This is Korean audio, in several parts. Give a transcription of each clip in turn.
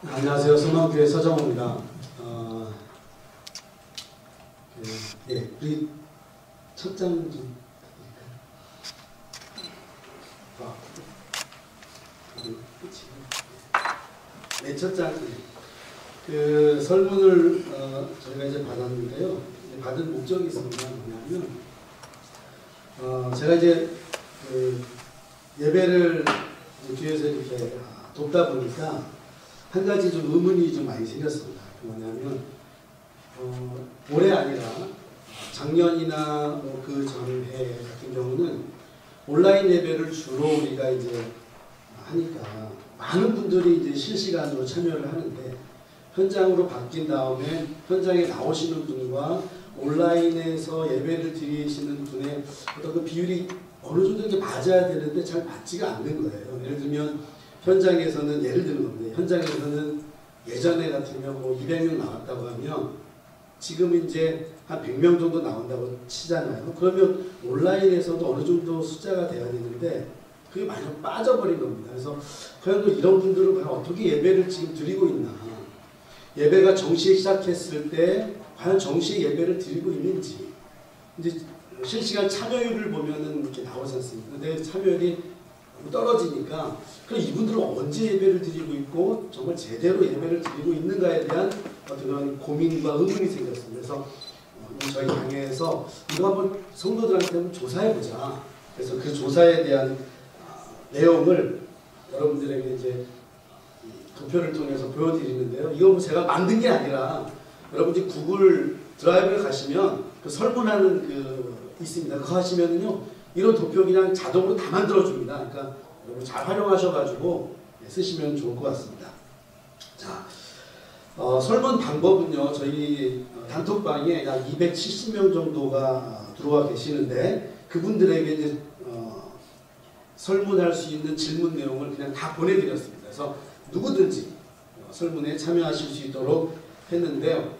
안녕하세요. 성남교회 서정호입니다. 우리 첫 장 좀 첫 장 그 설문을 저희가 이제 받았는데요. 받은 목적이 있습니다. 뭐냐면 제가 이제 그 예배를 교회에서 이렇게 돕다 보니까 한 가지 좀 의문이 좀 많이 생겼습니다. 뭐냐면 올해 아니라 작년이나 그 전해 같은 경우는 온라인 예배를 주로 우리가 이제 하니까 많은 분들이 이제 실시간으로 참여를 하는데, 현장으로 바뀐 다음에 현장에 나오시는 분과 온라인에서 예배를 드리시는 분의 어떤 그 비율이 어느 정도 맞아야 되는데 잘 맞지가 않는 거예요. 예를 들면 현장에서는, 예를 드는 겁니다. 현장에서는 예전에 같으면 뭐 200명 나왔다고 하면 지금 이제 한 100명 정도 나온다고 치잖아요. 그러면 온라인에서도 어느 정도 숫자가 돼야 되는데 그게 많이 빠져버린 겁니다. 그래서 과연 이런 분들은 과연 어떻게 예배를 지금 드리고 있나, 예배가 정시에 시작했을 때 과연 정시에 예배를 드리고 있는지, 이제 실시간 참여율을 보면은 이렇게 나오지 않습니까? 근데 참여율이 떨어지니까 그럼 이분들은 언제 예배를 드리고 있고 정말 제대로 예배를 드리고 있는가에 대한 어떤 그런 고민과 의문이 생겼습니다. 그래서 저희 강의에서 이거 한번 성도들한테 한번 조사해보자. 그래서 그 조사에 대한 내용을 여러분들에게 이제 도표를 통해서 보여드리는데요. 이거 뭐 제가 만든 게 아니라 여러분들이 구글 드라이브에 가시면 그 설문하는 그 있습니다. 그거 하시면은요, 이런 도표 그냥 자동으로 다 만들어줍니다. 그러니까 여러분 잘 활용하셔가지고 쓰시면 좋을 것 같습니다. 자, 설문 방법은요, 저희 단톡방에 약 270명 정도가 들어와 계시는데, 그분들에게 이제 설문할 수 있는 질문 내용을 그냥 다 보내드렸습니다. 그래서 누구든지 설문에 참여하실 수 있도록 했는데요.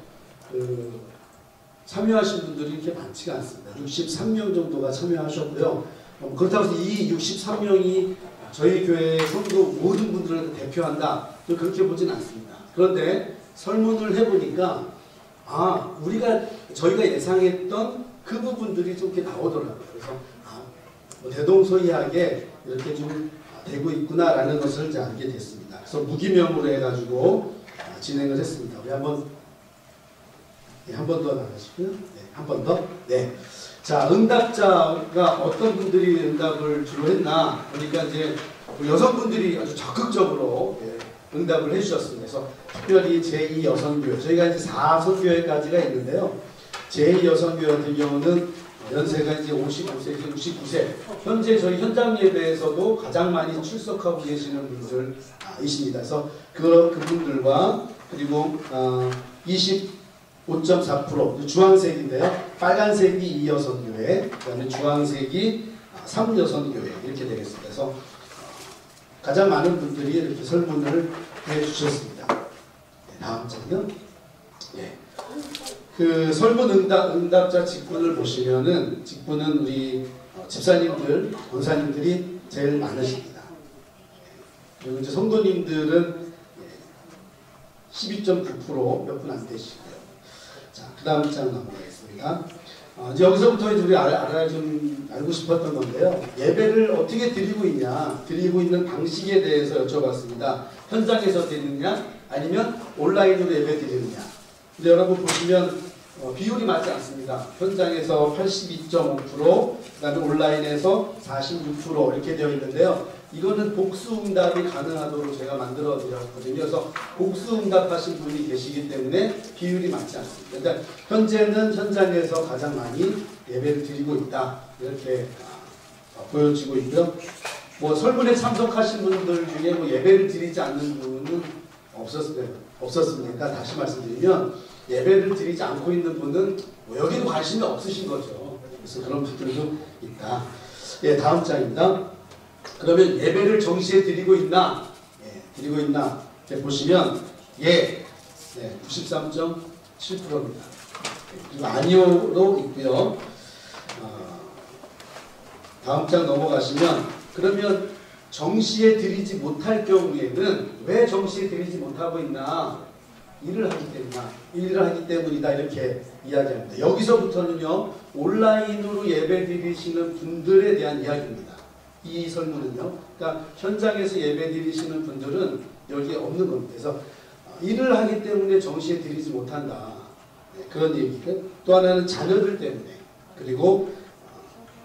참여하신 분들이 이렇게 많지가 않습니다. 63명 정도가 참여하셨고요. 그렇다고 해서 이 63명이 저희 교회 성도 모든 분들을 대표한다, 그렇게 보진 않습니다. 그런데 설문을 해보니까 저희가 예상했던 그 부분들이 좀 이렇게 나오더라고요. 그래서 대동소이하게 이렇게 좀 되고 있구나라는 것을 이제 알게 됐습니다. 그래서 무기명으로 해가지고 진행을 했습니다. 우리 한 번 더 나가시고요. 한 번 더. 네. 자, 응답자가 어떤 분들이 응답을 주로 했나 보니까 이제 여성분들이 아주 적극적으로 응답을 해주셨습니다. 그래서 특별히 제2여성교회, 저희가 이제 4선교회까지가 있는데요. 제2여성교회 같은 경우는 연세가 이제 55세에서 69세, 현재 저희 현장 예배에서도 가장 많이 출석하고 계시는 분들이십니다. 그래서 그분들과, 그리고 25.4% 주황색인데요. 빨간색이 2여성교회, 그 다음에 주황색이 3여성교회, 이렇게 되겠습니다. 그래서 가장 많은 분들이 이렇게 설문을 해주셨습니다. 다음 장면. 그 설문 응답자 직분을 보시면은, 직분은 우리 집사님들, 권사님들이 제일 많으십니다. 그리고 이제 성도님들은 12.9%, 몇 분 안 되시고요. 자, 그 다음 장 넘어가겠습니다. 이제 여기서부터 이제 우리 알고 싶었던 건데요. 예배를 어떻게 드리고 있냐, 드리고 있는 방식에 대해서 여쭤봤습니다. 현장에서 드리느냐, 아니면 온라인으로 예배 드리느냐. 근데 여러분 보시면 비율이 맞지 않습니다. 현장에서 82.5%, 그 다음에 온라인에서 46% 이렇게 되어 있는데요. 이거는 복수응답이 가능하도록 제가 만들어 드렸거든요. 그래서 복수응답하신 분이 계시기 때문에 비율이 맞지 않습니다. 그러니까 현재는 현장에서 가장 많이 예배를 드리고 있다, 이렇게 보여지고 있고요. 뭐 설문에 참석하신 분들 중에 뭐 예배를 드리지 않는 분은 없었습니까? 다시 말씀드리면 예배를 드리지 않고 있는 분은 뭐 여기도 관심이 없으신 거죠. 그래서 그런 분들도 있다. 다음 장입니다. 그러면 예배를 정시에 드리고 있나? 드리고 있나? 이렇게 보시면 93.7%입니다. 그리고 아니오로 있고요. 다음 장 넘어가시면, 그러면 정시에 드리지 못할 경우에는 왜 정시에 드리지 못하고 있나? 일을 하기 때문이다 이렇게 이야기합니다. 여기서부터는요 온라인으로 예배 드리시는 분들에 대한 이야기입니다. 이 설문은요. 그러니까 현장에서 예배 드리시는 분들은 여기에 없는 겁니다. 그래서 일을 하기 때문에 정시에 드리지 못한다. 그런 얘기고 또 하나는 자녀들 때문에 그리고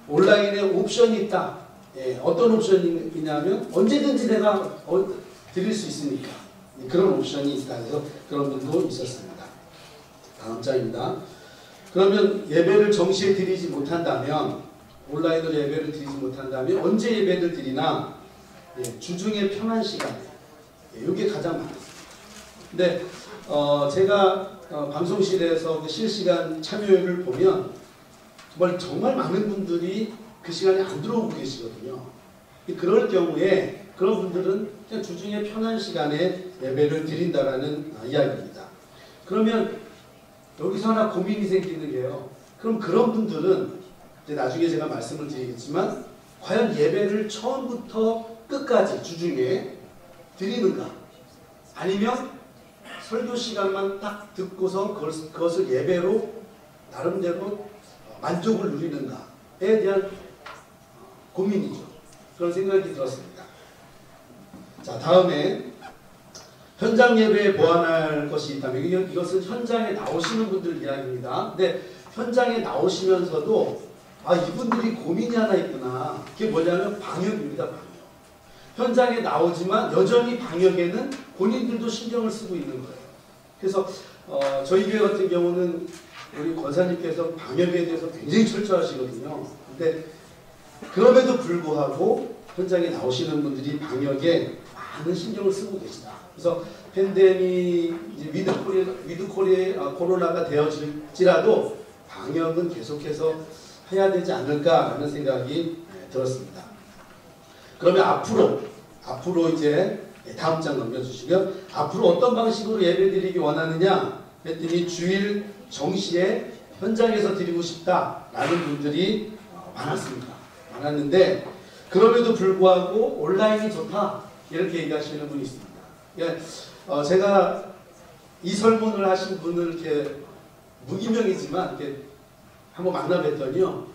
온라인에 옵션이 있다. 어떤 옵션이 있냐면 언제든지 내가 드릴 수 있으니까 그런 옵션이 있다. 그래서 그런 분도 있었습니다. 다음 장입니다. 그러면 예배를 정시에 드리지 못한다면 온라인으로 예배를 드리지 못한다면 언제 예배를 드리나? 주중에 편한 시간에 이게 가장 많았습니다. 근데 제가 방송실에서 그 실시간 참여율을 보면 정말 많은 분들이 그 시간에 안 들어오고 계시거든요. 그럴 경우에 그런 분들은 그냥 주중에 편한 시간에 예배를 드린다라는 이야기입니다. 그러면 여기서 하나 고민이 생기는 게요. 그럼 그런 분들은 이제 나중에 제가 말씀을 드리겠지만 과연 예배를 처음부터 끝까지 주중에 드리는가? 아니면 설교 시간만 딱 듣고서 그것을 예배로 나름대로 만족을 누리는가에 대한 고민이죠. 그런 생각이 들었습니다. 자, 다음에 현장 예배에 보완할 것이 있다면 이것은 현장에 나오시는 분들 이야기입니다. 근데 현장에 나오시면서도 이분들이 고민이 하나 있구나. 그게 뭐냐면 방역입니다. 방역. 현장에 나오지만 여전히 방역에는 본인들도 신경을 쓰고 있는 거예요. 그래서 저희 교회 같은 경우는 우리 권사님께서 방역에 대해서 굉장히 철저하시거든요. 근데 그럼에도 불구하고 현장에 나오시는 분들이 방역에 많은 신경을 쓰고 계시다. 그래서 팬데믹 위드 코로나가 되어질지라도 방역은 계속해서 해야 되지 않을까라는 생각이 들었습니다. 그러면 앞으로 이제 다음 장 넘겨주시면 앞으로 어떤 방식으로 예배드리기 원하느냐 했더니 주일 정시에 현장에서 드리고 싶다라는 분들이 많았는데 그럼에도 불구하고 온라인이 좋다 이렇게 얘기하시는 분이 있습니다. 그러니까 제가 이 설문을 하신 분을 이렇게 무기명이지만 이렇게 한번 만나뵀더니요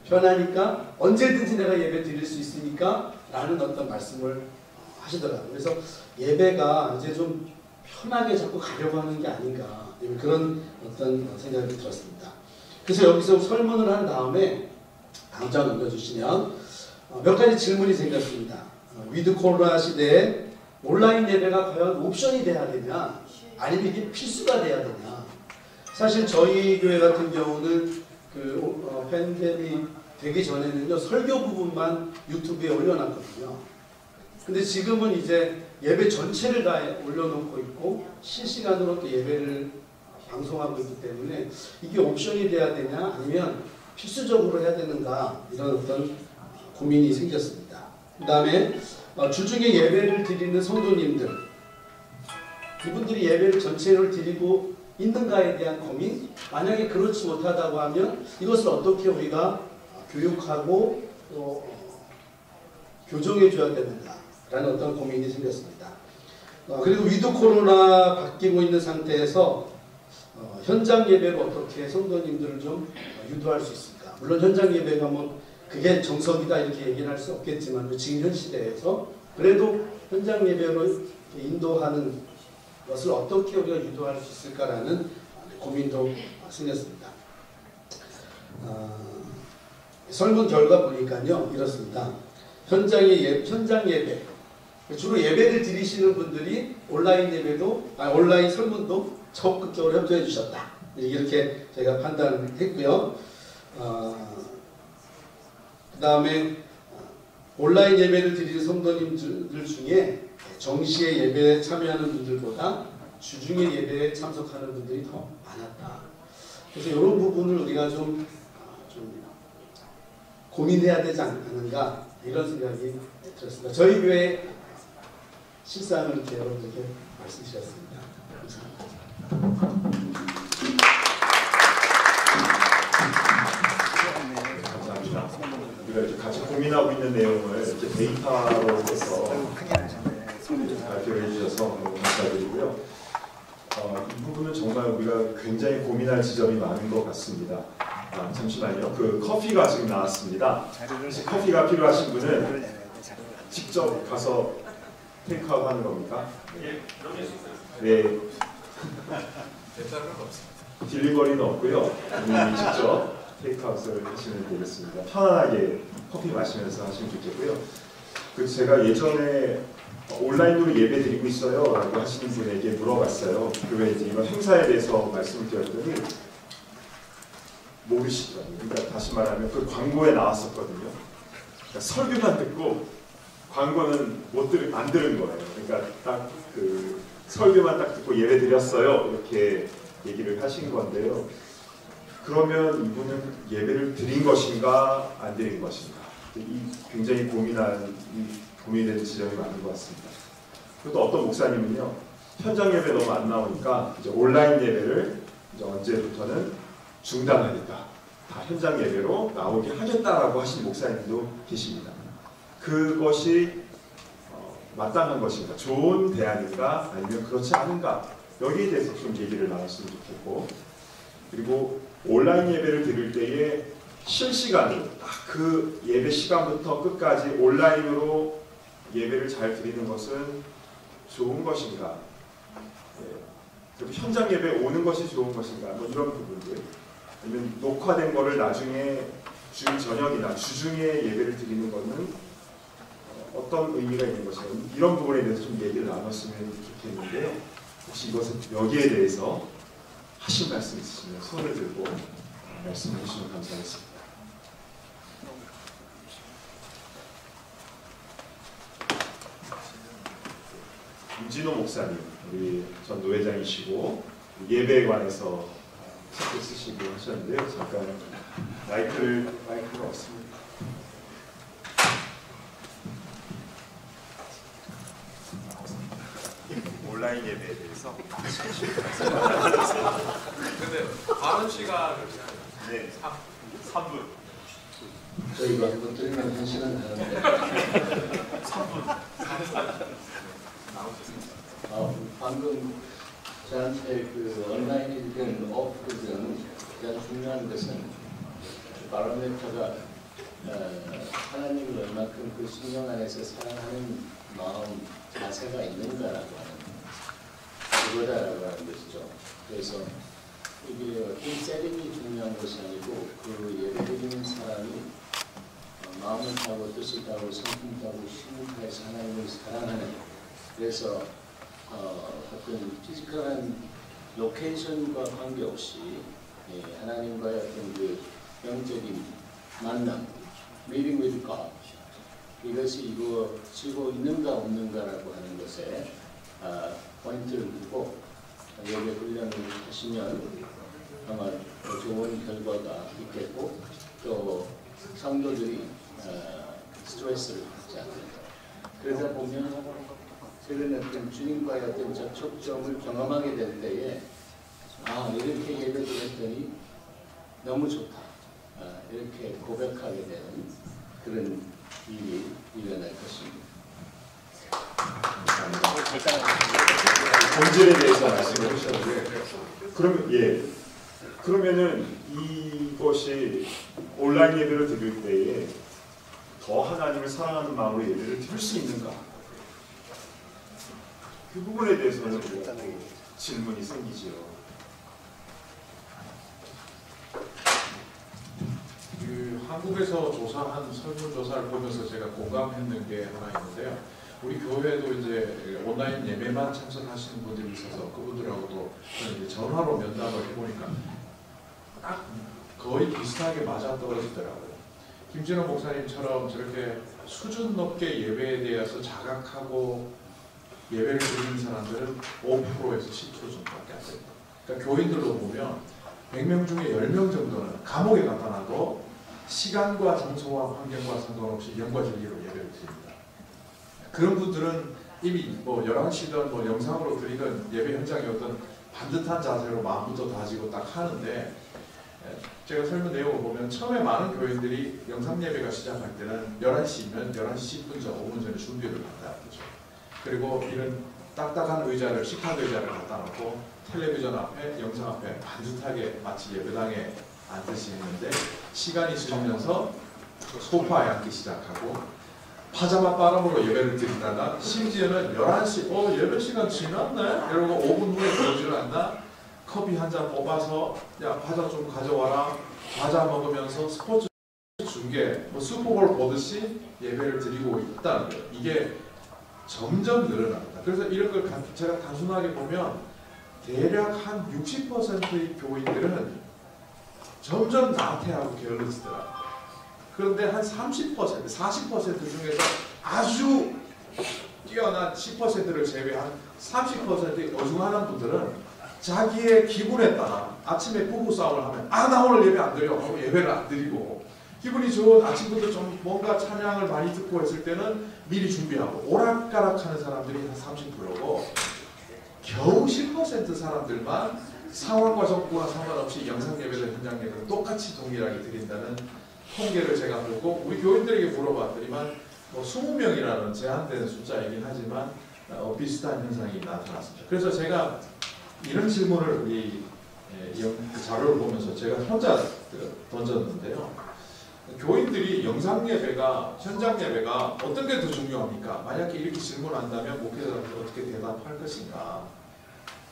편하니까 언제든지 내가 예배 드릴 수 있으니까 라는 어떤 말씀을 하시더라고요. 그래서 예배가 이제 좀 편하게 자꾸 가려고 하는 게 아닌가 그런 어떤 생각이 들었습니다. 그래서 여기서 설문을 한 다음에 다음 장 넘겨주시면 몇 가지 질문이 생겼습니다. 위드 코로나 시대에 온라인 예배가 과연 옵션이 돼야 되냐 아니면 이게 필수가 돼야 되냐. 사실 저희 교회 같은 경우는 그 팬데믹 되기 전에는요 설교 부분만 유튜브에 올려놨거든요. 근데 지금은 이제 예배 전체를 다 올려놓고 있고 실시간으로 또 예배를 방송하고 있기 때문에 이게 옵션이 돼야 되냐 아니면 필수적으로 해야 되는가 이런 어떤 고민이 생겼습니다. 그 다음에 주중에 예배를 드리는 성도님들 이분들이 예배를 전체를 드리고 있는가에 대한 고민. 만약에 그렇지 못하다고 하면 이것을 어떻게 우리가 교육하고 또 교정해 줘야 되는가라는 어떤 고민이 생겼습니다. 그리고 위드 코로나 바뀌고 있는 상태에서 현장 예배로 어떻게 성도님들을 좀 유도할 수 있을까. 물론 현장 예배가 뭐 그게 정석이다 이렇게 얘기를 할 수 없겠지만 지금 현 시대에서 그래도 현장 예배로 인도하는 것을 어떻게 우리가 유도할 수 있을까라는 고민도 생겼습니다. 설문 결과 보니까요 이렇습니다. 현장 예배 주로 예배를 드리시는 분들이 온라인 예배도 온라인 설문도 적극적으로 협조해 주셨다 이렇게 제가 판단을 했고요. 그 다음에 온라인 예배를 드리는 성도님들 중에 정시에 예배에 참여하는 분들보다 주중에 예배에 참석하는 분들이 더 많았다. 그래서 이런 부분을 우리가 좀 고민해야 되지 않는가 이런 생각이 들었습니다. 저희 교회 실상을 이렇게 여러분들께 말씀드렸습니다. 감사합니다. 우리가 이제 같이 고민하고 있는 내용을 데이터로 해서 발표를 해주셔서 너무 감사드리고요. 이 부분은 정말 우리가 굉장히 고민할 지점이 많은 것 같습니다. 잠시만요. 그 커피가 지금 나왔습니다. 커피가 필요하신 분은 직접 가서 테이크아웃 하는 겁니까? 네. 딜리버리는 없고요. 직접 테이크아웃을 하시면 되겠습니다. 편안하게 커피 마시면서 하시면 좋겠고요. 제가 예전에 온라인으로 예배 드리고 있어요 라고 하시는 분에게 물어봤어요. 교회 이제 이런 행사에 대해서 말씀을 드렸더니 모르시더라고요. 그러니까 다시 말하면 그 광고에 나왔었거든요. 그러니까 설교만 듣고 광고는 안 들은 거예요. 그러니까 딱 그 설교만 딱 듣고 예배 드렸어요 이렇게 얘기를 하신 건데요. 그러면 이분은 예배를 드린 것인가 안 드린 것인가, 이 굉장히 고민되는 지점이 많은 것 같습니다. 그리고 또 어떤 목사님은요, 현장 예배 너무 안 나오니까 이제 온라인 예배를 이제 언제부터는 중단하니까 다 현장 예배로 나오게 하겠다라고 하신 목사님도 계십니다. 그것이 마땅한 것인가, 좋은 대안인가, 아니면 그렇지 않은가, 여기에 대해서 좀 얘기를 나눴으면 좋겠고, 그리고 온라인 예배를 드릴 때에 실시간으로 딱 그 예배 시간부터 끝까지 온라인으로 예배를 잘 드리는 것은 좋은 것인가, 그리고 현장 예배 오는 것이 좋은 것인가, 뭐 이런 부분들, 아니면 녹화된 거를 나중에 주 저녁이나 주중에 예배를 드리는 것은 어떤 의미가 있는 것인가, 이런 부분에 대해서 좀 얘기를 나눴으면 좋겠는데요. 혹시 이것은 여기에 대해서 하신 말씀 있으시면 손을 들고 말씀해 주시면 감사하겠습니다. 김진호 목사님, 우리 전 노회장이시고 예배에 관해서 책을 쓰시고 하셨는데요. 잠깐 마이크가 없습니다. 온라인 예배에 대해서 근데 발언 시간을 네, 3분. 저희가 이거 들으면 1시간 하는데 3분 방금 저한테 그 온라인이든 오프든 가장 중요한 것은 바로메터가 하나님을 얼마큼 그 신령 안에서 사랑하는 마음 자세가 있는가라고 하는 그거다라고 하는 것이죠. 그래서 이게 어떤 세팅이 중요한 것이 아니고 그 예배드리는 사람이 마음을 타고 뜻을 타고 성품 타고 힘을 다해서 하나님을 사랑하는, 그래서 어떤 피지컬한 로케이션과 관계없이 하나님과의 어떤 그 영적인 만남, meeting with God, 이것이 이루어지고 있는가 없는가라고 하는 것에 포인트를 두고 예배 훈련을 하시면 아마 좋은 결과가 있겠고, 또 성도들이 스트레스를 받지 않는다. 그러다 보면 그런 어떤 주님과의 어떤 접촉점을 경험하게 될 때에 이렇게 예배를 했더니 너무 좋다, 이렇게 고백하게 되는 그런 일이 일어날 것입니다. 본질에 대해서 말씀을 하셨는데, 그러면은 이것이 온라인 예배를 드릴 때에 더 하나님을 사랑하는 마음으로 예배를 드릴 수 있는가? 그 부분에 대해서는 질문이 생기지요. 한국에서 조사한 설문조사를 보면서 제가 공감했는 게 하나 있는데요. 우리 교회도 이제 온라인 예배만 참석하시는 분들이 있어서 그분들하고도 이제 전화로 면담을 해보니까 딱 거의 비슷하게 맞아떨어지더라고요. 김진호 목사님처럼 저렇게 수준 높게 예배에 대해서 자각하고 예배를 드리는 사람들은 5%에서 10% 정도밖에 안 됩니다. 그러니까 교인들로 보면 100명 중에 10명 정도는 감옥에 갖다 놔도 시간과 장소와 환경과 상관없이 영과 진리로 예배를 드립니다. 그런 분들은 이미 11시든 영상으로 드리든 예배 현장에 어떤 반듯한 자세로 마음부터 다지고 딱 하는데, 제가 설문 내용을 보면 처음에 많은 교인들이 영상 예배가 시작할 때는 11시면 11시 10분 전, 5분 전에 준비를 갖다 놨죠. 그리고 이런 딱딱한 의자를, 식탁 의자를 갖다 놓고 텔레비전 앞에, 영상 앞에 반듯하게 마치 예배당에 앉듯이 했는데 시간이 지나면서 소파에 앉기 시작하고 파자마 바람으로 예배를 드리다가 심지어는 11시, 예배 시간 지났네? 이러고 5분 후에 들어오질 않나? 커피 한 잔 뽑아서 야 과자 좀 가져와라. 과자 먹으면서 스포츠 중계, 슈퍼볼 보듯이 예배를 드리고 있다는 거예요. 이게 점점 늘어납니다. 그래서 이런 걸 제가 단순하게 보면 대략 한 60%의 교인들은 점점 나태하고 게을러지더라고요. 그런데 한 30%, 40% 중에서 아주 뛰어난 10%를 제외한 30%의 어중간한 분들은 자기의 기분에 따라 아침에 부부싸움을 하면 나 오늘 예배 안 드려 하고 예배를 안 드리고, 기분이 좋은 아침부터 좀 뭔가 찬양을 많이 듣고 했을 때는 미리 준비하고, 오락가락하는 사람들이 한 30%고 겨우 10% 사람들만 상황과 정보와 상관없이 영상 예배든 현장 예배든 똑같이 동일하게 드린다는 통계를 제가 보고 우리 교인들에게 물어봤더니만 20명이라는 제한되는 숫자이긴 하지만 비슷한 현상이 나타났습니다. 그래서 제가 이런 질문을 우리 자료를 보면서 제가 혼자 던졌는데요. 교인들이 영상 예배가, 현장 예배가 어떤 게 더 중요합니까? 만약에 이렇게 질문한다면 목회자들은 어떻게 대답할 것인가?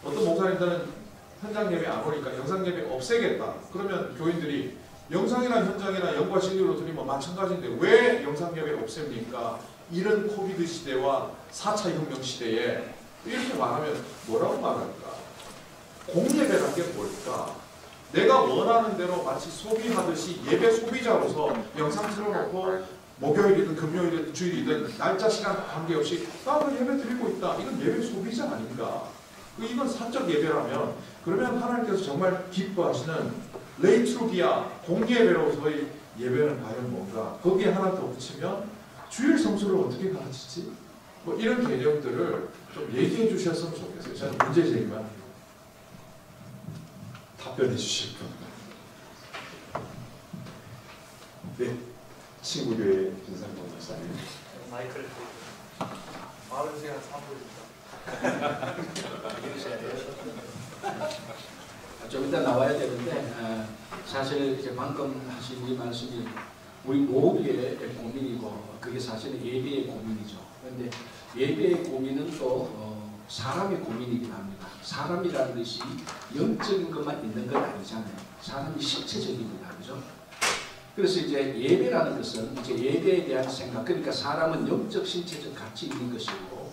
어떤 목사님들은 현장 예배 안 오니까 영상 예배 없애겠다. 그러면 교인들이 영상이나 현장이나 영과 진리로 드리면 마찬가지인데 왜 영상 예배 없앱니까? 이런 코비드 시대와 4차 혁명 시대에 이렇게 말하면 뭐라고 말할까? 공예배란 게 뭘까? 내가 원하는 대로 마치 소비하듯이 예배 소비자로서 영상 틀어놓고 목요일이든 금요일이든 주일이든 날짜 시간 관계없이 나는 예배 드리고 있다. 이건 예배 소비자 아닌가? 이건 사적 예배라면 그러면 하나님께서 정말 기뻐하시는 레이트루기아 공예배로서의 예배는 과연 뭔가? 거기에 하나 더 붙이면 주일 성수를 어떻게 가르치지? 이런 개념들을 좀 얘기해 주셨으면 좋겠어요. 저는 문제 제기만 답변해 주실 분. 네, 친구교회 김상봉 목사님. 마이크를 말은 시간 3분입니다. 좀 이따 나와야 되는데 사실 이제 방금 하신 이 말씀이 우리 모두의 고민이고 그게 사실은 예배의 고민이죠. 그런데 예배의 고민은 또 사람의 고민이긴 합니다. 사람이라는 것이 영적인 것만 있는 건 아니잖아요. 사람이 신체적입니다. 그죠? 그래서 이제 예배라는 것은 이제 예배에 대한 생각, 그러니까 사람은 영적, 신체적 같이 있는 것이고,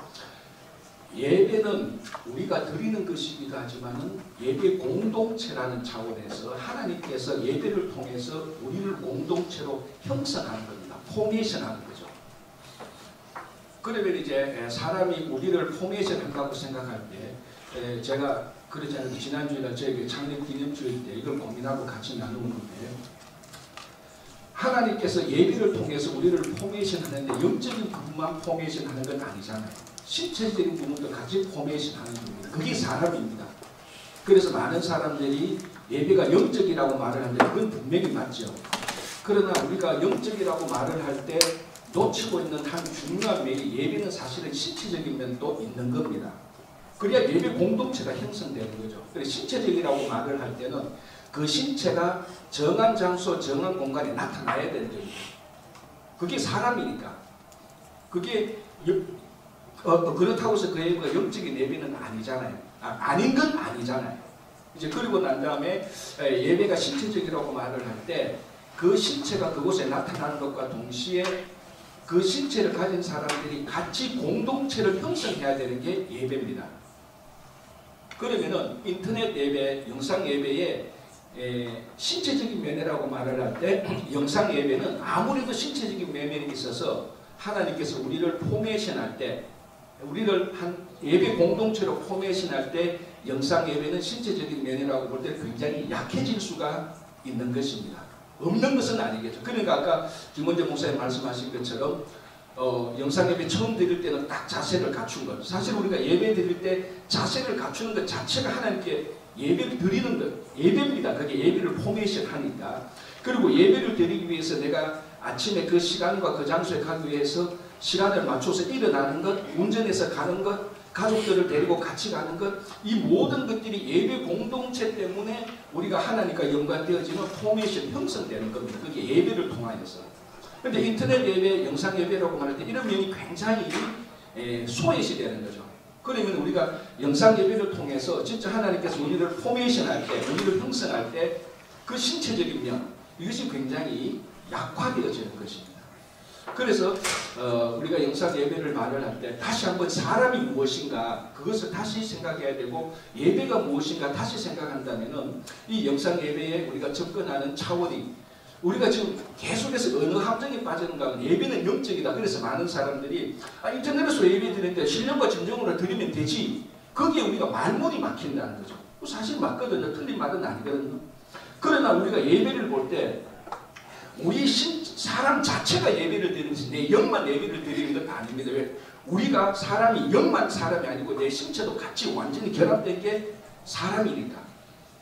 예배는 우리가 드리는 것이기도 하지만은 예배 공동체라는 차원에서 하나님께서 예배를 통해서 우리를 공동체로 형성하는 겁니다. 포메이션하는 거죠. 그러면 이제 사람이 우리를 포메이션 한다고 생각할 때 제가 그러잖아요. 지난주에는 저희 창립 기념주일 때 이걸 고민하고 같이 나누는 건데요. 하나님께서 예배를 통해서 우리를 포메이션 하는데 영적인 부분만 포메이션 하는 건 아니잖아요. 신체적인 부분도 같이 포메이션 하는 겁니다. 그게 사람입니다. 그래서 많은 사람들이 예배가 영적이라고 말을 하는데 그건 분명히 맞죠. 그러나 우리가 영적이라고 말을 할 때 놓치고 있는 한 중요한 면이 예배는 사실은 신체적인 면도 있는 겁니다. 그래야 예배 공동체가 형성되는 거죠. 그래서 신체적이라고 말을 할 때는 그 신체가 정한 장소, 정한 공간에 나타나야 되는 겁니다. 그게 사람이니까. 그게 그렇다고 해서 그 예배가 영적인 예배는 아니잖아요. 아닌 건 아니잖아요. 이제 그리고 난 다음에 예배가 신체적이라고 말을 할 때 그 신체가 그곳에 나타나는 것과 동시에 그 신체를 가진 사람들이 같이 공동체를 형성해야 되는 게 예배입니다. 그러면은 인터넷 예배, 영상 예배에 신체적인 면이라고 말을 할 때 영상 예배는 아무래도 신체적인 면이 있어서 하나님께서 우리를 포메이션 할 때, 우리를 한 예배 공동체로 포메이션 할 때 영상 예배는 신체적인 면이라고 볼 때 굉장히 약해질 수가 있는 것입니다. 없는 것은 아니겠죠. 그러니까 아까 김원재 목사님 말씀하신 것처럼 영상 예배 처음 드릴 때는 딱 자세를 갖춘 것. 사실 우리가 예배 드릴 때 자세를 갖추는 것 자체가 하나님께 예배를 드리는 것, 예배입니다. 그게 예배를 포메이션 하니까. 그리고 예배를 드리기 위해서 내가 아침에 그 시간과 그 장소에 가기 위해서 시간을 맞춰서 일어나는 것, 운전해서 가는 것, 가족들을 데리고 같이 가는 것, 이 모든 것들이 예배 공동체 때문에 우리가 하나님과 연관되어지는 포메이션 형성되는 겁니다. 그게 예배를 통하여서. 그런데 인터넷 예배, 영상 예배라고 말할 때 이런 면이 굉장히 소외시 되는 거죠. 그러면 우리가 영상 예배를 통해서 진짜 하나님께서 우리를 포메이션 할 때, 우리를 형성할 때 그 신체적인 면, 이것이 굉장히 약화되어지는 것입니다. 그래서 우리가 영상 예배를 말을 할 때 다시 한번 사람이 무엇인가 그것을 다시 생각해야 되고 예배가 무엇인가 다시 생각한다면은 이 영상 예배에 우리가 접근하는 차원이 우리가 지금 계속해서 어느 함정에 빠지는가 하면 예배는 영적이다. 그래서 많은 사람들이 인터넷에서 예배 드리는데 신령과 진정으로 드리면 되지. 거기에 우리가 말문이 막힌다는 거죠. 사실 맞거든요. 틀린 말은 아니거든요. 그러나 우리가 예배를 볼 때 우리 사람 자체가 예배를 드리는지 내 영만 예배를 드리는 건 아닙니다. 왜? 우리가 사람이 영만 사람이 아니고 내 신체도 같이 완전히 결합된 게 사람이니까.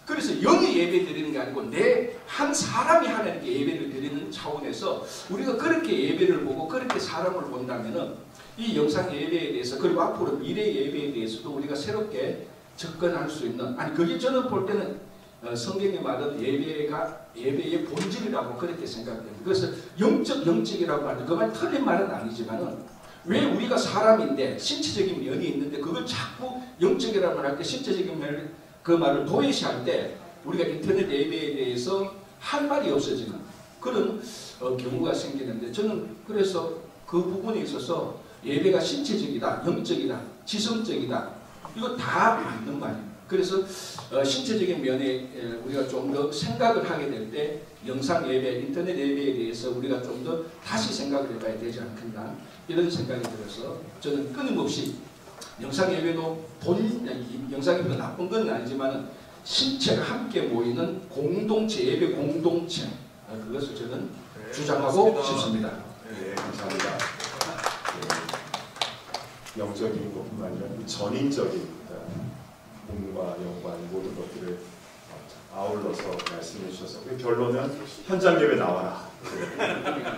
그래서 영이 예배 드리는 게 아니고 내 한 사람이 하나님께 예배를 드리는 차원에서 우리가 그렇게 예배를 보고 그렇게 사람을 본다면은 이 영상 예배에 대해서 그리고 앞으로 미래 예배에 대해서도 우리가 새롭게 접근할 수 있는 그게 저는 볼 때는 성경이 말하는 예배의 본질이라고 그렇게 생각됩니다. 그래서 영적이라고 하는데 그 말 틀린 말은 아니지만은 왜 우리가 사람인데 신체적인 면이 있는데 그걸 자꾸 영적이라고 할 때 신체적인 면을 그 말을 도외시할 때 우리가 인터넷 예배에 대해서 할 말이 없어지는 그런 경우가 생기는데 저는 그래서 그 부분에 있어서 예배가 신체적이다, 영적이다, 지성적이다 이거 다 맞는 말입니다. 그래서 신체적인 면에 우리가 좀 더 생각을 하게 될 때 영상 예배, 인터넷 예배에 대해서 우리가 좀 더 다시 생각을 해봐야 되지 않겠나 이런 생각이 들어서 저는 끊임없이 영상 예배도 영상 예배가 나쁜 건 아니지만 신체가 함께 모이는 공동체, 예배 공동체 그것을 저는 주장하고 싶습니다. 네, 감사합니다. 영적인 것뿐만 아니라 전인적인 몸과 영과 모든 것들을 아울러서 말씀해 주셔서 결론은 현장 예배 나와라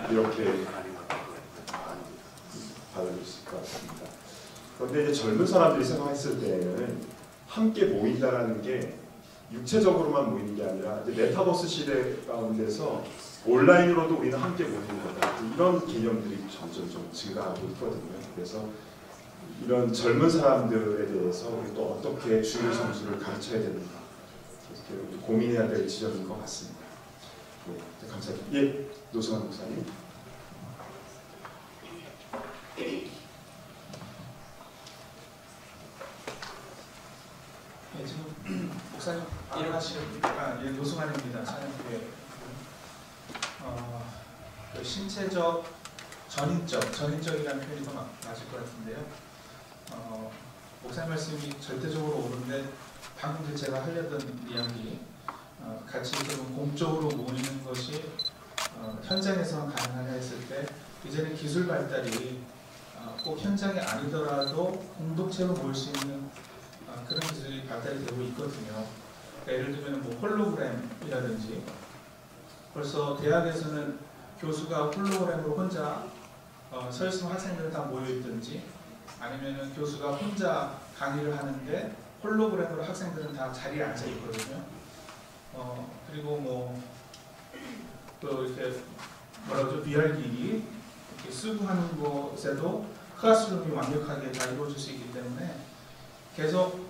이렇게 받아들일 수 있을 것 같습니다. 그런데 이제 젊은 사람들이 생각했을 때에는 함께 모인다라는 게 육체적으로만 모이는 게 아니라 이제 메타버스 시대 가운데서 온라인으로도 우리는 함께 모이는 거다. 이런 개념들이 점점 좀 증가하고 있거든요. 그래서 이런 젊은 사람들에 대해서 우리 또 어떻게 주일 성수를 가르쳐야 되는가 이렇게 고민해야 될 지점인 것 같습니다. 네, 감사합니다. 예, 노승환 목사님. 네, 지금 목사님 일어나시니까 노승환입니다. 찬양교회. 그 신체적, 전인적이라는 표현이 더 맞을 것 같은데요. 목사님 말씀이 절대적으로 옳은데 방금 제가 하려던 이야기 같이 좀 공적으로 모이는 것이 현장에서만 가능하냐 했을 때 이제는 기술 발달이 꼭 현장이 아니더라도 공동체로 모일 수 있는 그런 기술이 발달이 되고 있거든요. 그러니까 예를 들면 뭐 홀로그램이라든지 벌써 대학에서는 교수가 홀로그램으로 혼자 서 있으면 학생들은 다 모여 있든지 아니면은 교수가 혼자 강의를 하는데 홀로그램으로 학생들은 다 자리에 앉아 있거든요. 그리고 뭐 또 이렇게 뭐라 그러죠? VR 기기 이렇게 쓰고 하는 곳에도 클래스룸이 완벽하게 다 이루어질 수 있기 때문에 계속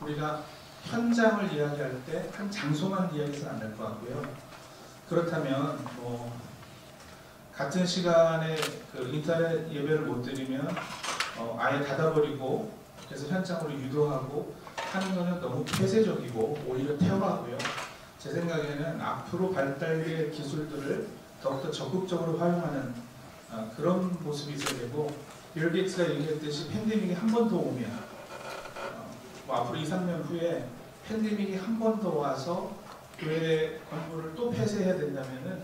우리가 현장을 이야기할 때 한 장소만 이야기해서는 안 될 것 같고요. 그렇다면 뭐 같은 시간에 그 인터넷 예배를 못 드리면 아예 닫아버리고 그래서 현장으로 유도하고 하는 것은 너무 폐쇄적이고 오히려 퇴화하고요. 제 생각에는 앞으로 발달될 기술들을 더욱더 적극적으로 활용하는 그런 모습이 있어야 되고 빌 게이츠가 얘기했듯이 팬데믹이 한 번 더 오면 뭐 앞으로 2, 3년 후에 팬데믹이 한 번 더 와서 교회 건물을 또 폐쇄해야 된다면은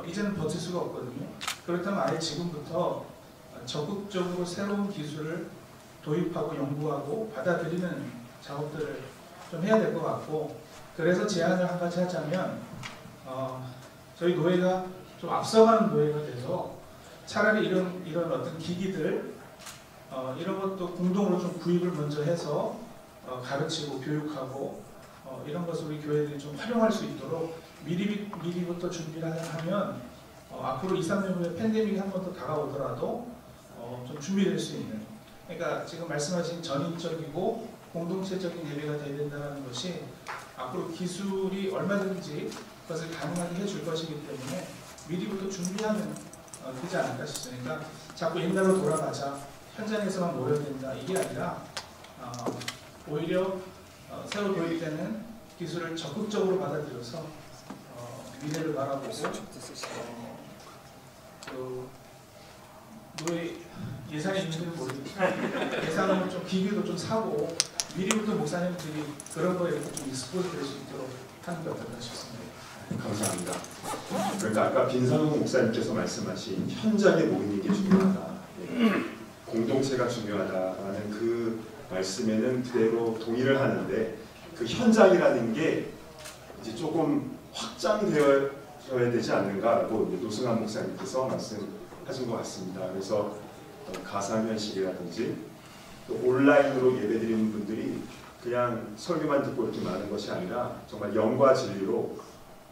이제는 버틸 수가 없거든요. 그렇다면 아예 지금부터 적극적으로 새로운 기술을 도입하고 연구하고 받아들이는 작업들을 좀 해야 될 것 같고, 그래서 제안을 한 가지 하자면 저희 노예가 좀 앞서가는 노예가 돼서 차라리 이런 어떤 기기들 이런 것도 공동으로 좀 구입을 먼저 해서 가르치고 교육하고 이런 것을 우리 교회들이 좀 활용할 수 있도록 미리부터 준비를 하면 앞으로 2, 3년 후에 팬데믹이 한 번 더 다가오더라도 좀 준비될 수 있는, 그러니까 지금 말씀하신 전인적이고 공동체적인 예배가 돼야 된다는 것이 앞으로 기술이 얼마든지 그것을 가능하게 해줄 것이기 때문에 미리부터 준비하면 되지 않을까 싶으니까 자꾸 옛날로 돌아가자, 현장에서만 모여야 된다, 이게 아니라 오히려 새로 도입되는 기술을 적극적으로 받아들여서 미래를 바라보고 노예 예산이 있는지는 모르겠지만 예산은 좀 기계도 좀 사고 미리부터 목사님들이 그런 거에 좀 익스포즈 될 수 있도록 하는 게 어떨까 싶습니다. 감사합니다. 그러니까 아까 빈상훈 목사님께서 말씀하신 현장에 모이는 게 중요하다, 공동체가 중요하다라는 그 말씀에는 그대로 동의를 하는데, 그 현장이라는 게 이제 조금 확장되어야 되지 않는가라고 노승환 목사님께서 말씀하신 것 같습니다. 그래서 가상현실이라든지 또 온라인으로 예배드리는 분들이 그냥 설교만 듣고 이렇게 많은 것이 아니라 정말 영과 진리로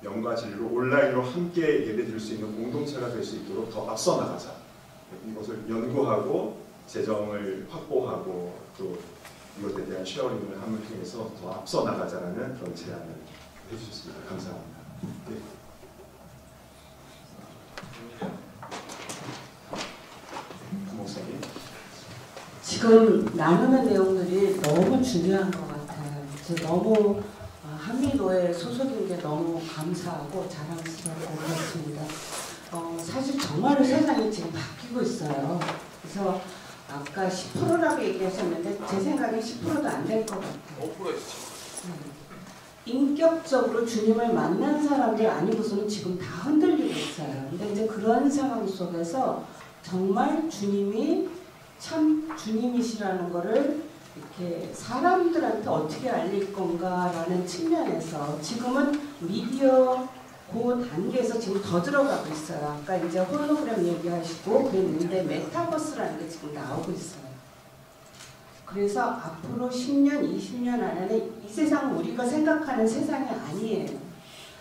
온라인으로 함께 예배드릴 수 있는 공동체가 될 수 있도록 더 앞서 나가자. 이것을 연구하고 재정을 확보하고 또 이것에 대한 쉐어링을 함을 통해서 더 앞서 나가자라는 그런 제안을 해주셨습니다. 감사합니다. 네. 목사님. 지금 나누는 내용들이 너무 중요한 것 같아요. 너무 한미노에 소속인 게 너무 감사하고 자랑스럽고 그렇습니다. 사실 정말로 세상이 지금 바뀌고 있어요. 그래서 아까 10%라고 얘기하셨는데 제 생각엔 10%도 안 될 것 같아요. 5%였죠. 인격적으로 주님을 만난 사람들 아니고서는 지금 다 흔들리고 있어요. 근데 이제 그런 상황 속에서 정말 주님이 참 주님이시라는 거를 이렇게 사람들한테 어떻게 알릴 건가라는 측면에서 지금은 미디어 그 단계에서 지금 더 들어가고 있어요. 아까 이제 홀로그램 얘기하시고 그랬는데 메타버스라는 게 지금 나오고 있어요. 그래서 앞으로 10년, 20년 안에는 이 세상은 우리가 생각하는 세상이 아니에요.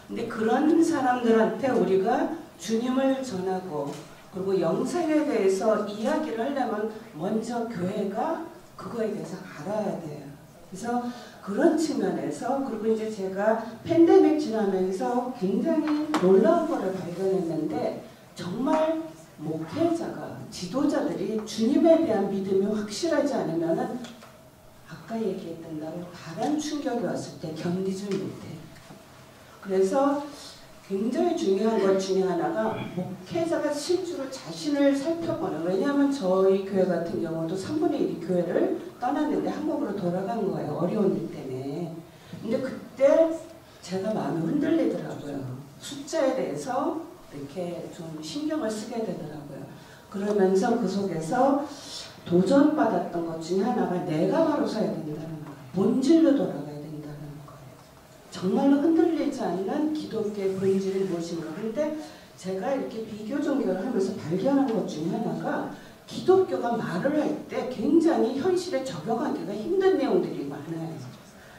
근데 그런 사람들한테 우리가 주님을 전하고 그리고 영생에 대해서 이야기를 하려면 먼저 교회가 그거에 대해서 알아야 돼요. 그래서 그런 측면에서 그리고 이제 제가 팬데믹 지나면서 굉장히 놀라운 거를 발견했는데 정말 목회자가 지도자들이 주님에 대한 믿음이 확실하지 않으면은 아까 얘기했던 대로 다른 충격이 왔을 때 견디질 못해요. 그래서 굉장히 중요한 것 중에 하나가 목회자가 실제로 자신을 살펴보는, 왜냐하면 저희 교회 같은 경우도 3분의 1이 교회를 떠났는데 한국으로 돌아간 거예요. 어려운 일 때문에. 근데 그때 제가 마음이 흔들리더라고요. 숫자에 대해서 이렇게 좀 신경을 쓰게 되더라고요. 그러면서 그 속에서 도전받았던 것 중에 하나가 내가 바로 서야 된다는 거예요. 본질로 돌아가야 된다는 거예요. 정말로 흔들리지 않는 기독교의 본질이 무엇인가. 그런데 제가 이렇게 비교 종교를 하면서 발견한 것 중에 하나가 기독교가 말을 할 때 굉장히 현실에 적용하기가 힘든 내용들이 많아요.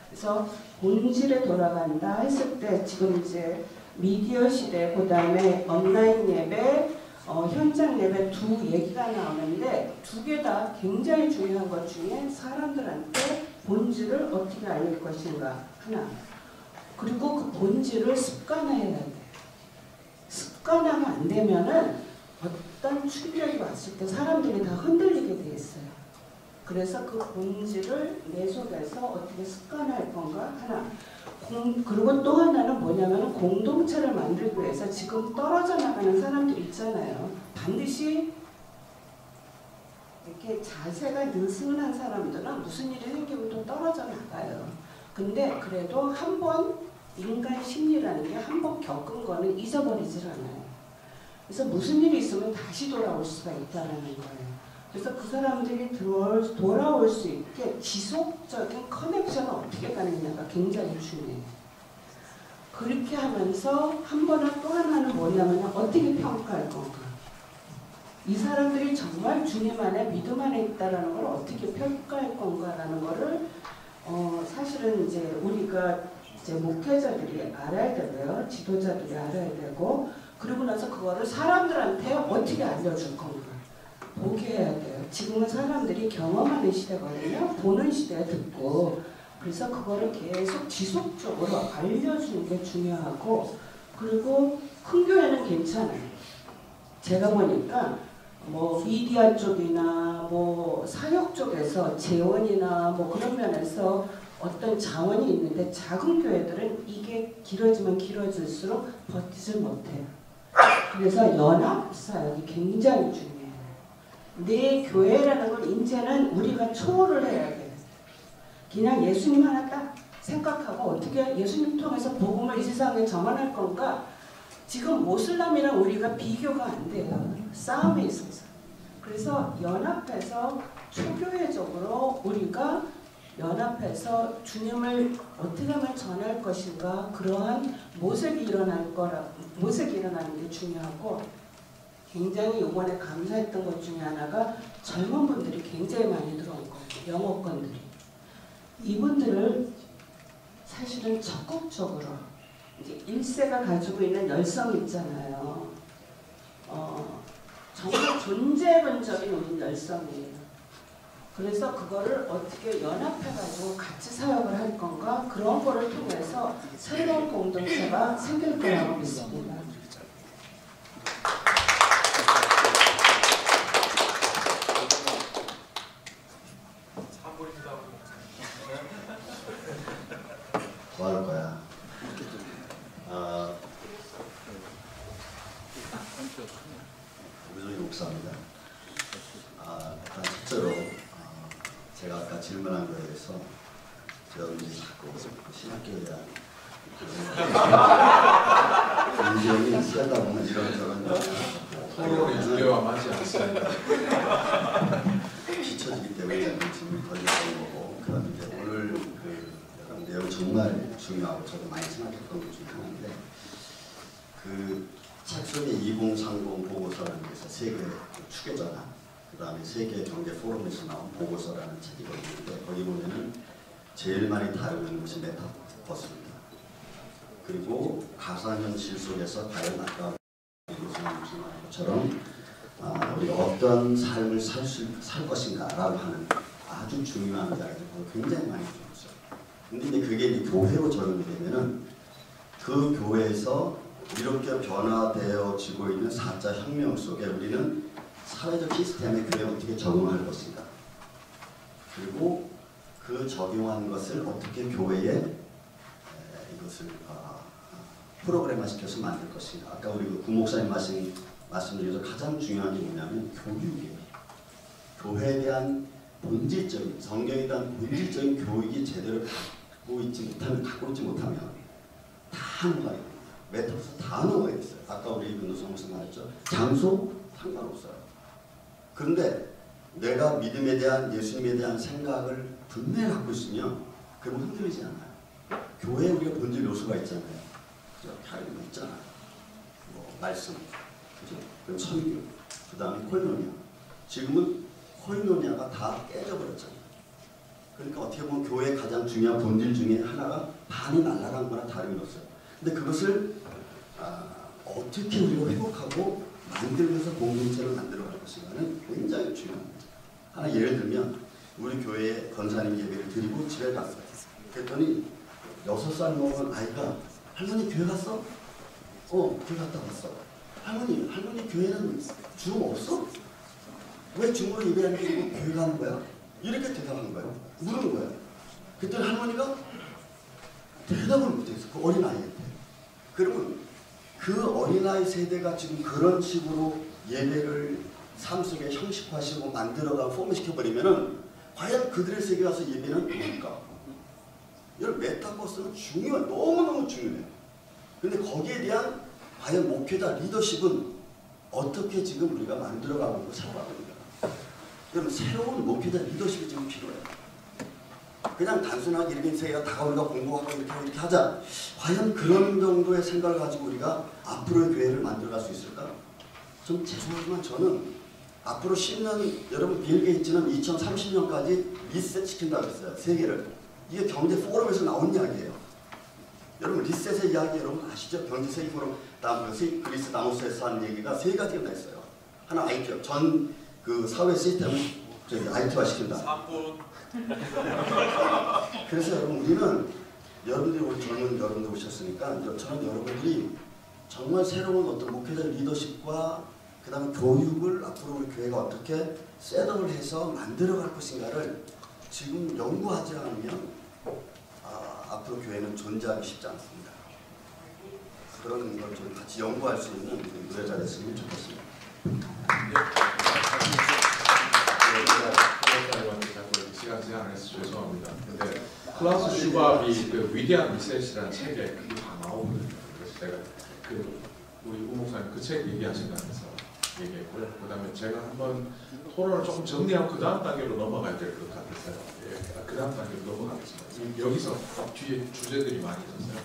그래서 본질에 돌아간다 했을 때 지금 이제 미디어 시대, 그 다음에 온라인 예배, 현장 예배 두 얘기가 나오는데 두 개 다 굉장히 중요한 것 중에 사람들한테 본질을 어떻게 알릴 것인가 하나. 그리고 그 본질을 습관화해야 돼요. 습관화가 안 되면은 어떤 충격이 왔을 때 사람들이 다 흔들리게 돼 있어요. 그래서 그 본질을 내 속에서 어떻게 습관할 건가 하나. 그리고 또 하나는 뭐냐면 공동체를 만들기 위해서 지금 떨어져 나가는 사람들 있잖아요. 반드시 이렇게 자세가 느슨한 사람들은 무슨 일이 생기면 또 떨어져 나가요. 근데 그래도 한 번 인간 심리라는 게 한 번 겪은 거는 잊어버리질 않아요. 그래서 무슨 일이 있으면 다시 돌아올 수가 있다는 거예요. 그래서 그 사람들이 돌아올 수 있게 지속적인 커넥션을 어떻게 가느냐가 굉장히 중요해요. 그렇게 하면서 한 번은 또 하나는 뭐냐면 어떻게 평가할 건가. 이 사람들이 정말 주님 안에 믿음 안에 있다라는 걸 어떻게 평가할 건가라는 거를 사실은 이제 우리가 이제 목회자들이 알아야 되고요. 지도자들이 알아야 되고 그리고 나서 그거를 사람들한테 어떻게 알려줄 건가. 보게 해야 돼요. 지금은 사람들이 경험하는 시대거든요. 보는 시대에 듣고 그래서 그거를 계속 지속적으로 알려주는 게 중요하고 그리고 큰 교회는 괜찮아요. 제가 보니까 뭐 미디어 쪽이나 뭐 사역 쪽에서 재원이나 뭐 그런 면에서 어떤 자원이 있는데 작은 교회들은 이게 길어지면 길어질수록 버티질 못해요. 그래서 연합 사역이 굉장히 중요해요. 내 교회라는 걸 이제는 우리가 초월을 해야 돼요. 그냥 예수님 하나 딱 생각하고 어떻게 예수님 통해서 복음을 이 세상에 전환할 건가? 지금 모슬람이랑 우리가 비교가 안 돼요. 싸움에 있어서. 그래서 연합해서 초교회적으로 우리가 연합해서 주님을 어떻게 하면 전할 것인가 그러한 모색이 일어나는 게 중요하고 굉장히 이번에 감사했던 것 중에 하나가 젊은 분들이 굉장히 많이 들어온 거예요. 영어권들이. 이분들을 사실은 적극적으로 이제 1세가 가지고 있는 열성이 있잖아요. 정말 존재론적인 우리 열성이에요. 그래서 그거를 어떻게 연합해가지고 같이 사역을 할 건가 그런 거를 통해서 새로운 공동체가 생길 거라고 믿습니다. 뭐 할 거야? 우리 목사입니다. 일단 첫째로 제가 아까 질문한 거에 대해서 저는 자꾸 신학교에 대한 인정이 세다 보면 이런저런 토론의 주제와 맞지 않습니다. 비춰지기 때문에 질문이 걸렸던 거고 그다음에 이제 오늘 그 내용 정말 중요하고 저도 많이 생각했던 것 중에 하나인데 그 책 속에 2030 보고서라는 게 있어요. 세계 추계전환 그 다음에 세계 경제 포럼에서 나온 보고서라는 책이 있는데 거기 보면은 제일 많이 다루는 것이 메타버스입니다. 그리고 가상현실 속에서 과연 아까 말씀하신 것처럼 우리가 어떤 삶을 살 것인가라고 하는 아주 중요한 이야기를 굉장히 많이 들었어요. 근데 이제 그게 이제 교회로 적용이 되면은 그 교회에서 이렇게 변화되어지고 있는 4차 혁명 속에 우리는 사회적 시스템에 그에 어떻게 적응할 것인가 그리고 그 적용한 것을 어떻게 교회에 이것을 프로그램화시켜서 만들 것인가. 아까 우리 구 목사님 말씀 중에서 가장 중요한 게 뭐냐면 교육이에요. 교회에 대한 본질적인 성경에 대한 본질적인 교육이 제대로 갖고 있지 못하면 다 넘어가야 됩니다. 메타버스 다 넘어가 있어요. 아까 우리 윤도성 목사 말했죠. 장소 상관없어요. 그런데 내가 믿음에 대한 예수님에 대한 생각을 분명히 갖고 있으면 그건 흔들리지 않아요. 교회에 우리가 본질 요소가 있잖아요. 그죠? 하나님 있잖아요. 뭐 말씀, 그죠? 그럼 선교, 그 다음에 코이노니아. 지금은 코이노니아가 다 깨져버렸잖아요. 그러니까 어떻게 보면 교회의 가장 중요한 본질 중에 하나가 반이 날아간 거나 다름이 없어요. 근데 그것을 어떻게 우리가 회복하고 만들면서 공동체를 만들어갈 것인가는 굉장히 중요합니다. 하나 예를 들면 우리 교회에 권사님 예배를 드리고 집에 갔어요. 그랬더니 6살 먹은 아이가 할머니 교회 갔어? 교회 갔다 왔어. 할머니 교회는 중 없어? 왜 중으로 예배하는 게 교회 가는 거야? 이렇게 대답하는 거예요. 물은 거예요. 그때 할머니가 대답을 못했어. 그 어린아이한테. 그러면 그 어린아이 세대가 지금 그런 식으로 예배를 삶 속에 형식화시키고 만들어가고 포맷시켜버리면은 과연 그들의 세계 가서 예배는 뭘까? 여러분 메타버스는 중요해요. 너무너무 중요해요. 근데 거기에 대한 과연 목회자 리더십은 어떻게 지금 우리가 만들어가고 있고 살아가고 있는가? 그러면 새로운 목회자 리더십이 지금 필요해요. 그냥 단순하게 이렇게 세계가 다가오니까 공부하고 이렇게 하자. 과연 그런 정도의 생각을 가지고 우리가 앞으로의 교회를 만들어갈 수 있을까? 좀 죄송하지만 저는 앞으로 10년, 여러분 빌 게이츠는 2030년까지 리셋 시킨다고 했어요. 세계를. 이게 경제 포럼에서 나온 이야기예요. 여러분 리셋의 이야기 여러분 아시죠? 경제 세계 포럼 다음 그리스 다모스에서 한 얘기가 세 가지가 다 있어요. 하나 IT, 전 그 사회 시스템을 IT화 시킨다. 그래서 여러분 우리는 여러분들이 우리 젊은 여러분들 오셨으니까 저는 여러분들이 정말 새로운 어떤 목회자 리더십과 그 다음에 교육을 앞으로 우리 교회가 어떻게 셋업을 해서 만들어갈 것인가를 지금 연구하지 않으면 앞으로 교회는 존재하기 쉽지 않습니다. 그런 걸 좀 같이 연구할 수 있는 노래자 됐으면 좋겠습니다. 시간 제한 안 해서 죄송합니다. 근데 클라우스 슈밥이 그 위대한 리셋이라는 책에 그게 다 나오거든요. 그래서 제가 그 우리 우 목사님 그 책 얘기하신다면서 얘기했고요. 그다음에 제가 한번 토론을 조금 정리하고 그 다음 단계로 넘어가야 될 것 같아서요. 예, 그 다음 단계로 넘어가겠습니다. 여기서 뒤에 주제들이 많이 있었어요.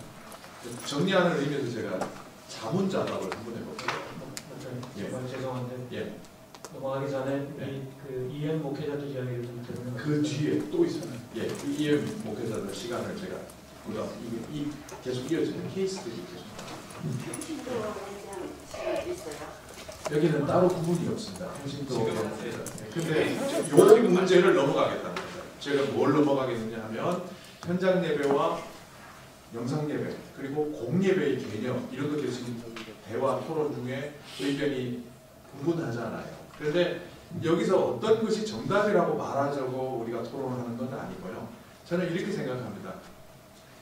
정리하는 의미에서 제가 자문자답을 한번 해볼게요. 예. 죄송한데 예. 넘어가기 전에 네. 그 EM 목회자들 이야기를 좀 들으면 그 뒤에 또 있어요. 예, 그 EM 목회자들 시간을 제가 그다음 이 계속 이어지는 케이스들이 계속. 여기는 따로 구분이 없습니다. 통신도. 근데 요 문제를 넘어가겠다는 거죠. 제가 뭘 넘어가겠느냐 하면 현장 예배와 영상 예배 그리고 공예배의 개념 이런 것들이 지금 대화 토론 중에 의견이 분분하잖아요. 그런데 여기서 어떤 것이 정답이라고 말하자고 우리가 토론을 하는 건 아니고요. 저는 이렇게 생각합니다.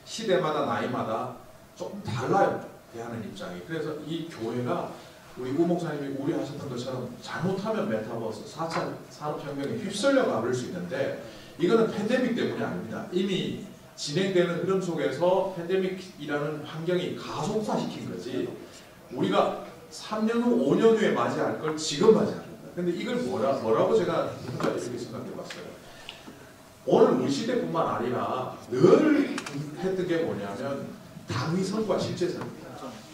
시대마다 나이마다 조금 달라요. 대하는 입장이. 그래서 이 교회가 우리 우 목사님이 우려하셨던 것처럼 잘못하면 메타버스 4차 산업혁명에 휩쓸려 가버릴 수 있는데 이거는 팬데믹 때문이 아닙니다. 이미 진행되는 흐름 속에서 팬데믹이라는 환경이 가속화시킨 거지 우리가 3년 후, 5년 후에 맞이할 걸 지금 맞이합니다. 근데 이걸 뭐라고 제가 혼자 이렇게 생각해 봤어요. 오늘 우리 시대뿐만 아니라 늘 했던 게 뭐냐면 당위성과 실제성입니다.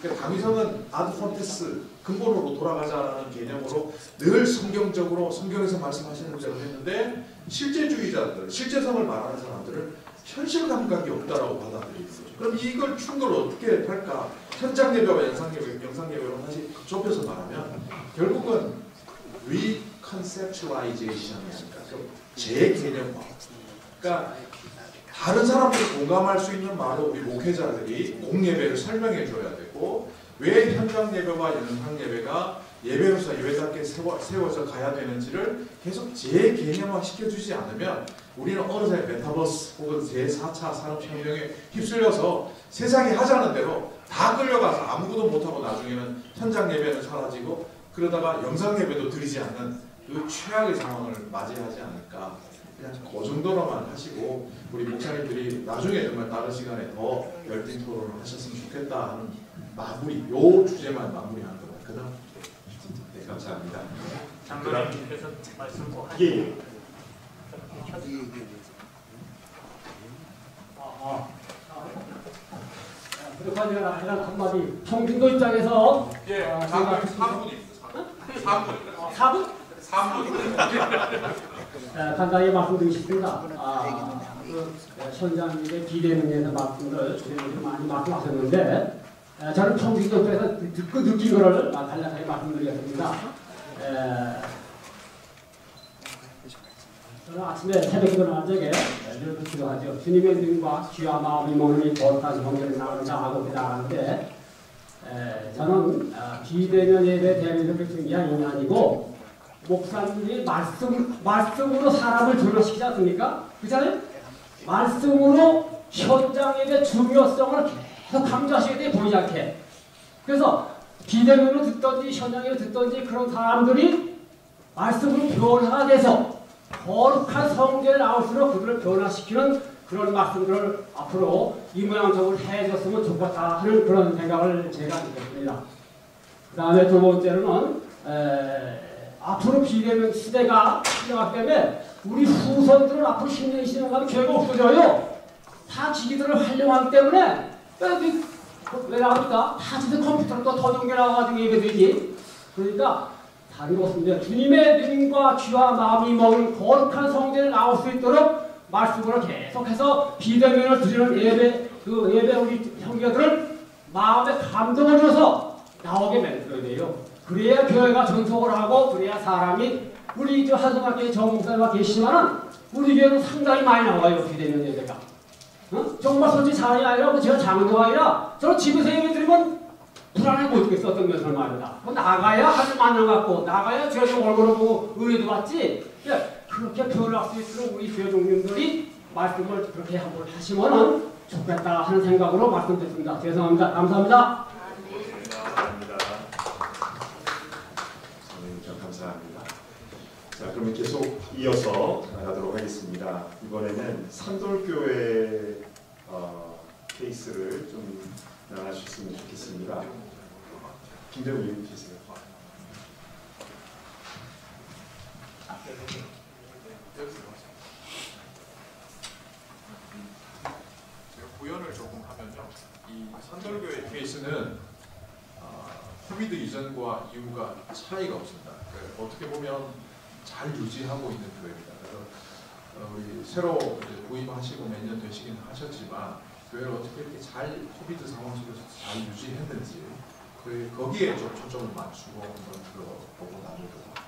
그러니까 당위성은 아드폰테스 근본으로 돌아가자라는 개념으로 늘 성경적으로 성경에서 말씀하시는 대로 했는데 실제주의자들, 실제성을 말하는 사람들은 현실 감각이 없다라고 받아들이는 거죠. 그럼 이걸 충돌을 어떻게 할까? 현장 예배와 영상 예배로 다시 좁혀서 말하면 결국은 reconceptualization입니다. 재개념화. 그러니까 다른 사람들이 공감할 수 있는 말로 우리 목회자들이 공예배를 설명해 줘야 되고 왜 현장 예배와 영상 예배가 예배로서 예배답게 세워져 가야 되는지를 계속 재개념화 시켜주지 않으면 우리는 어느 새 메타버스 혹은 제4차 산업혁명에 휩쓸려서 세상이 하자는 대로 다 끌려가서 아무것도 못하고 나중에는 현장 예배는 사라지고 그러다가 영상 예배도 드리지 않는 그 최악의 상황을 맞이하지 않을까. 그냥 그 정도로만 하시고 우리 목사님들이 나중에 정말 다른 시간에 더 열띤 토론을 하셨으면 좋겠다 하는 마무리, 요 주제만 마무리하는 겁니다. 그 다음 네, 감사합니다. 장로님께서 말씀 꼭 하시죠. 예. 그렇게 제가 한마디 청중도 입장에서 예, 다음 3분입니다. 3분. 4분? 3분. 간단히 말씀드리겠습니다. 현장의 비대면에서 말씀을 많이 말씀하셨는데 저는 청중도 입장에서 듣고 느낀 것을 간략하게 말씀드리겠습니다. 저는 아침에 새벽에 일어난 적에 이렇게 기도하죠. 주님의 이름과 귀와 마음이 먹는 이 거룩한 성경을 나오자 하고 기도하는데 저는 비대면 예배 대면에서 그렇게 위한 인간이고 목사님이 말씀으로 사람을 조력시키지 않습니까? 그렇잖아요? 말씀으로 현장 예배 중요성을 계속 강조하시게 돼 보이지 않게. 그래서 비대면으로 듣든지 현장으로 듣든지 그런 사람들이 말씀으로 변화돼서 거룩한 성경에 나올수록 그들을 변화시키는 그런 말씀들을 앞으로 이 모양적으로 해줬으면 좋겠다 하는 그런 생각을 제가 느꼈습니다. 그 다음에 두 번째로는 앞으로 비대면 시대가 시작하기 때문에 우리 후손들은 앞으로 10년, 20년 가면 교회가 없어져요. 다 기기들을 활용하기 때문에 왜 나옵니까? 다 지금 컴퓨터로 또 터전게 나와가지고 예배드리지. 그러니까 다른 거 없습니다. 주님의 눈과 귀와 마음이 먹은 거룩한 성전에 나올 수 있도록 말씀으로 계속해서 비대면을 드리는 예배, 그 예배 우리 형제들을 마음에 감동을 줘서 나오게 만들어야 돼요. 그래야 교회가 전속을 하고 그래야 사람이 우리 저 한성학교에 정목사가 계시지만은 우리 교회는 상당히 많이 나와요. 비대면 예배가. 정말 솔직히 자랑이 아니라 제가 장로가 아니라 저는 집에서 예배 드리면 불안해 보이겠어. 어떤 면에서 말이다. 나가야 하늘 만나갖고 나가야 제가 좀 얼굴을 보고 은혜도 받지. 그렇게 표현할 수 있도록 우리 교회 종님들이 말씀을 그렇게 한번 하시면은 좋겠다 하는 생각으로 말씀드렸습니다. 죄송합니다. 감사합니다. 감사합니다. 감사합니다. 자, 그러면 계속 이어서 나가도록 하겠습니다. 이번에는 산돌교회 케이스를 좀 나눠주셨으면 좋겠습니다. 김대우 의원님 계세요. 제가 구현을 조금 하면요. 이 산돌교회 케이스는 코비드 이전과 이후가 차이가 없습니다. 어떻게 보면 잘 유지하고 있는 교회입니다. 그래서 우리 새로 부임하시고 몇 년 되시긴 하셨지만 교회를 어떻게 이렇게 잘 코비드 상황 속에서 잘 유지했는지 거기에 좀 초점을 맞추고 한번 들어보고 나누도록